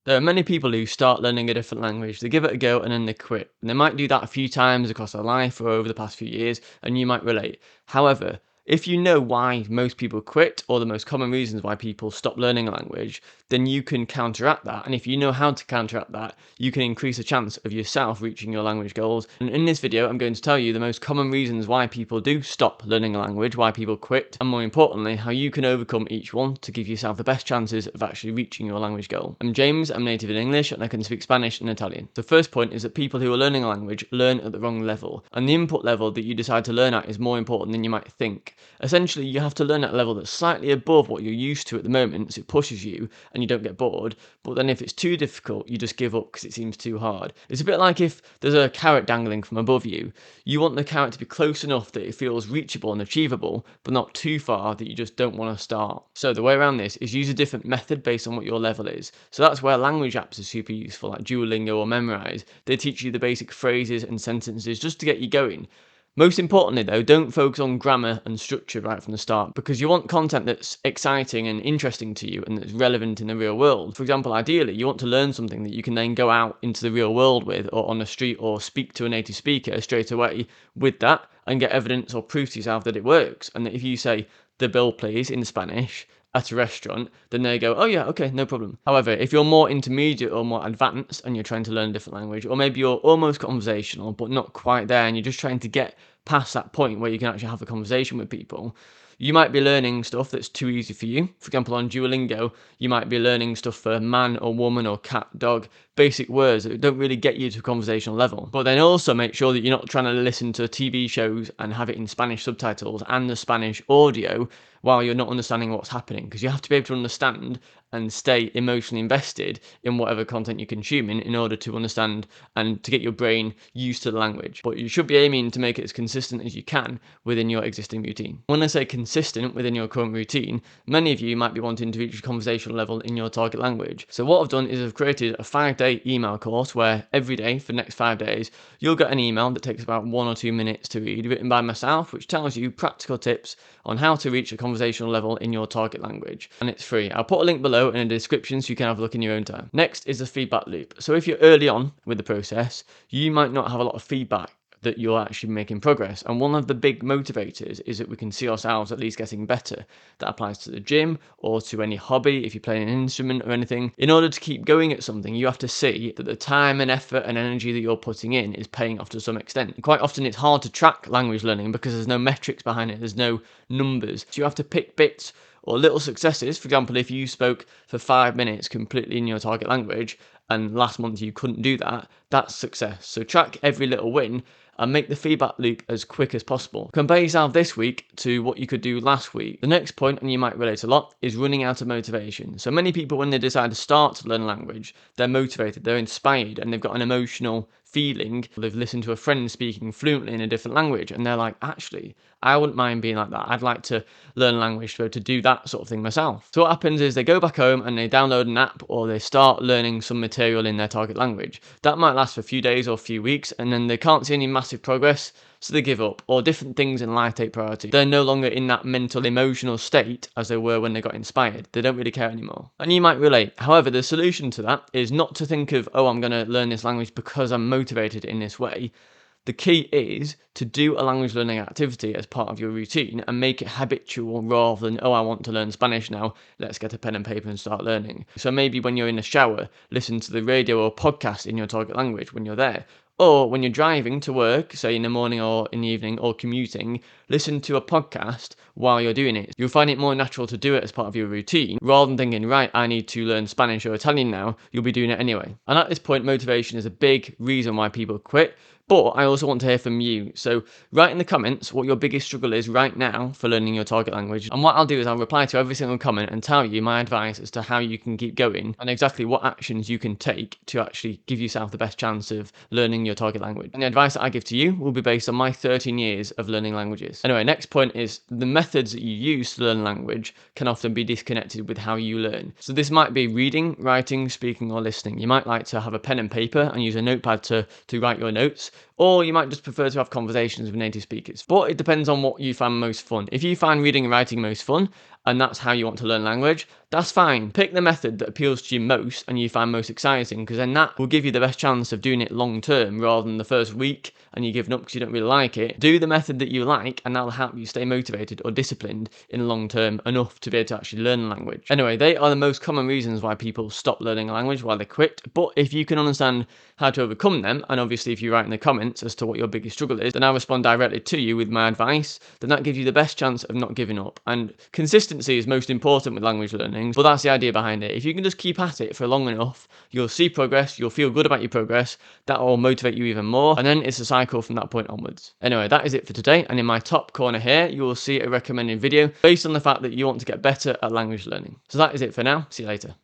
There are many people who start learning a different language, they give it a go and then they quit. And they might do that a few times across their life or over the past few years, and you might relate. However, if you know why most people quit or the most common reasons why people stop learning a language, then you can counteract that. And if you know how to counteract that, you can increase the chance of yourself reaching your language goals. And in this video, I'm going to tell you the most common reasons why people do stop learning a language, why people quit, and more importantly, how you can overcome each one to give yourself the best chances of actually reaching your language goal. I'm James, I'm native in English, and I can speak Spanish and Italian. The first point is that people who are learning a language learn at the wrong level, and the input level that you decide to learn at is more important than you might think. Essentially, you have to learn at a level that's slightly above what you're used to at the moment, so it pushes you and you don't get bored. But then if it's too difficult, you just give up because it seems too hard. It's a bit like if there's a carrot dangling from above you. You want the carrot to be close enough that it feels reachable and achievable, but not too far that you just don't want to start. So the way around this is use a different method based on what your level is. So that's where language apps are super useful, like Duolingo or Memrise. They teach you the basic phrases and sentences just to get you going. Most importantly though, don't focus on grammar and structure right from the start, because you want content that's exciting and interesting to you and that's relevant in the real world. For example, ideally, you want to learn something that you can then go out into the real world with, or on the street, or speak to a native speaker straight away with that and get evidence or proof to yourself that it works. And that if you say, "the bill please," in Spanish, at a restaurant, then they go, "Oh yeah, okay, no problem." However, if you're more intermediate or more advanced and you're trying to learn a different language, or maybe you're almost conversational but not quite there and you're just trying to get past that point where you can actually have a conversation with people, you might be learning stuff that's too easy for you. For example, on Duolingo, you might be learning stuff for man or woman or cat, dog, basic words that don't really get you to a conversational level. But then also make sure that you're not trying to listen to TV shows and have it in Spanish subtitles and the Spanish audio while you're not understanding what's happening, because you have to be able to understand and stay emotionally invested in whatever content you're consuming in order to understand and to get your brain used to the language. But you should be aiming to make it as consistent as you can within your existing routine. When I say consistent within your current routine, many of you might be wanting to reach a conversational level in your target language. So what I've done is I've created a 5-day email course where every day for the next 5 days, you'll get an email that takes about 1 or 2 minutes to read, written by myself, which tells you practical tips on how to reach a conversational level in your target language. And it's free. I'll put a link below in the description so you can have a look in your own time. Next is the feedback loop. So if you're early on with the process, you might not have a lot of feedback that you're actually making progress. And one of the big motivators is that we can see ourselves at least getting better. That applies to the gym or to any hobby, if you're playing an instrument or anything. In order to keep going at something, you have to see that the time and effort and energy that you're putting in is paying off to some extent. And quite often it's hard to track language learning because there's no metrics behind it, there's no numbers. So you have to pick bits or little successes. For example, if you spoke for 5 minutes completely in your target language and last month you couldn't do that, that's success. So track every little win and make the feedback loop as quick as possible. Compare yourself this week to what you could do last week. The next point, and you might relate a lot, is running out of motivation. So many people, when they decide to start to learn a language, they're motivated, they're inspired, and they've got an emotional feeling. They've listened to a friend speaking fluently in a different language, and they're like, actually, I wouldn't mind being like that. I'd like to learn a language to do that sort of thing myself. So what happens is they go back home and they download an app or they start learning some material in their target language. That might last for a few days or a few weeks, and then they can't see any massive progress, so they give up, or different things in life take priority. They're no longer in that mental, emotional state as they were when they got inspired. They don't really care anymore. And you might relate. However, the solution to that is not to think of, oh, I'm going to learn this language because I'm motivated in this way. The key is to do a language learning activity as part of your routine and make it habitual rather than, oh, I want to learn Spanish now, let's get a pen and paper and start learning. So maybe when you're in the shower, listen to the radio or podcast in your target language when you're there. Or when you're driving to work, say in the morning or in the evening, or commuting, listen to a podcast while you're doing it. You'll find it more natural to do it as part of your routine, rather than thinking, right, I need to learn Spanish or Italian now. You'll be doing it anyway. And at this point, motivation is a big reason why people quit. But I also want to hear from you. So write in the comments what your biggest struggle is right now for learning your target language. And what I'll do is I'll reply to every single comment and tell you my advice as to how you can keep going and exactly what actions you can take to actually give yourself the best chance of learning your target language. And the advice that I give to you will be based on my 13 years of learning languages. Anyway, next point is the methods that you use to learn language can often be disconnected with how you learn. So this might be reading, writing, speaking, or listening. You might like to have a pen and paper and use a notepad to write your notes. Or you might just prefer to have conversations with native speakers. But it depends on what you find most fun. If you find reading and writing most fun, and that's how you want to learn language, that's fine. Pick the method that appeals to you most and you find most exciting, because then that will give you the best chance of doing it long term rather than the first week and you giving up because you don't really like it. Do the method that you like and that'll help you stay motivated or disciplined in long term enough to be able to actually learn a language. Anyway, they are the most common reasons why people stop learning a language, why they quit. But if you can understand how to overcome them, and obviously if you write in the comments as to what your biggest struggle is, then I'll respond directly to you with my advice, then that gives you the best chance of not giving up. And consistency is most important with language learning, but that's the idea behind it. If you can just keep at it for long enough, you'll see progress, you'll feel good about your progress, that will motivate you even more, and then it's a cycle from that point onwards. Anyway, that is it for today, and in my top corner here, you will see a recommended video based on the fact that you want to get better at language learning. So that is it for now. See you later.